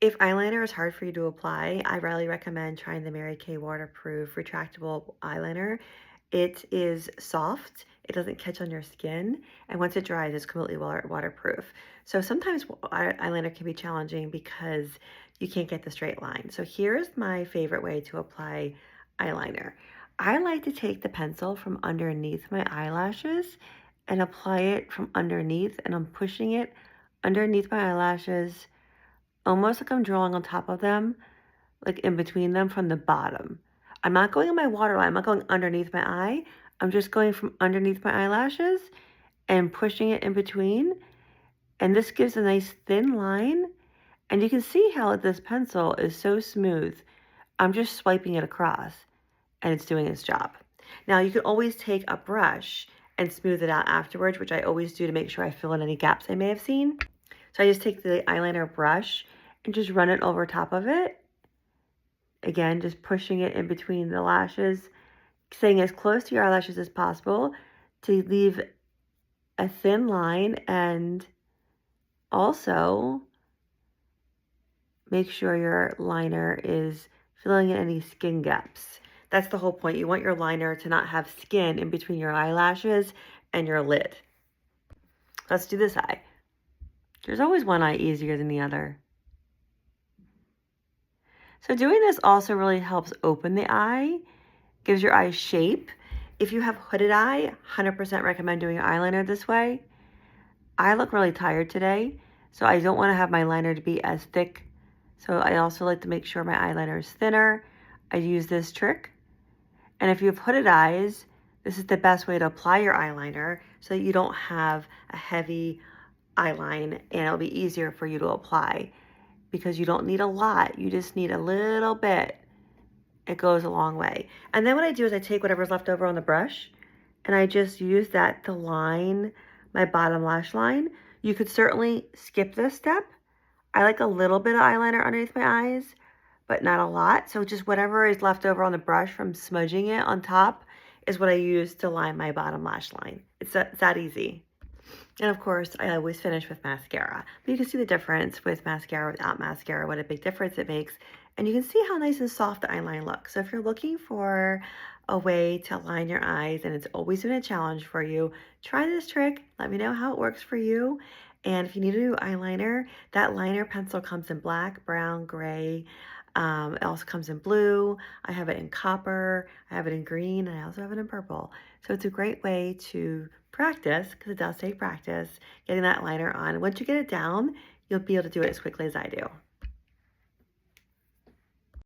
If eyeliner is hard for you to apply, I really recommend trying the Mary Kay waterproof retractable eyeliner. It is soft, it doesn't catch on your skin, and once it dries, it's completely waterproof. So sometimes eyeliner can be challenging because you can't get the straight line. So here's my favorite way to apply eyeliner. I like to take the pencil from underneath my eyelashes and apply it from underneath, and I'm pushing it underneath my eyelashes almost like I'm drawing on top of them, like in between them from the bottom. I'm not going on my waterline. I'm not going underneath my eye. I'm just going from underneath my eyelashes and pushing it in between. And this gives a nice thin line. And you can see how this pencil is so smooth. I'm just swiping it across and it's doing its job. Now you can always take a brush and smooth it out afterwards, which I always do to make sure I fill in any gaps I may have seen. So I just take the eyeliner brush and just run it over top of it. Again, just pushing it in between the lashes, staying as close to your eyelashes as possible to leave a thin line, and also make sure your liner is filling in any skin gaps. That's the whole point. You want your liner to not have skin in between your eyelashes and your lid. Let's do this eye. There's always one eye easier than the other. So doing this also really helps open the eye, gives your eye shape. If you have hooded eye, 100% recommend doing eyeliner this way. I look really tired today, so I don't want to have my liner to be as thick. So I also like to make sure my eyeliner is thinner. I use this trick. And if you have hooded eyes, this is the best way to apply your eyeliner so that you don't have a heavy eyeline, and it'll be easier for you to apply because you don't need a lot. You just need a little bit. It goes a long way. And then what I do is I take whatever's left over on the brush and I just use that to line my bottom lash line. You could certainly skip this step. I like a little bit of eyeliner underneath my eyes, but not a lot. So just whatever is left over on the brush from smudging it on top is what I use to line my bottom lash line. It's that easy. And of course, I always finish with mascara. But you can see the difference with mascara, without mascara, what a big difference it makes. And you can see how nice and soft the eyeline looks. So if you're looking for a way to line your eyes, and it's always been a challenge for you, try this trick. Let me know how it works for you. And if you need a new eyeliner, that liner pencil comes in black, brown, gray. It also comes in blue. I have it in copper. I have it in green. And I also have it in purple. So it's a great way to practice, because it does take practice, getting that liner on. Once you get it down, you'll be able to do it as quickly as I do.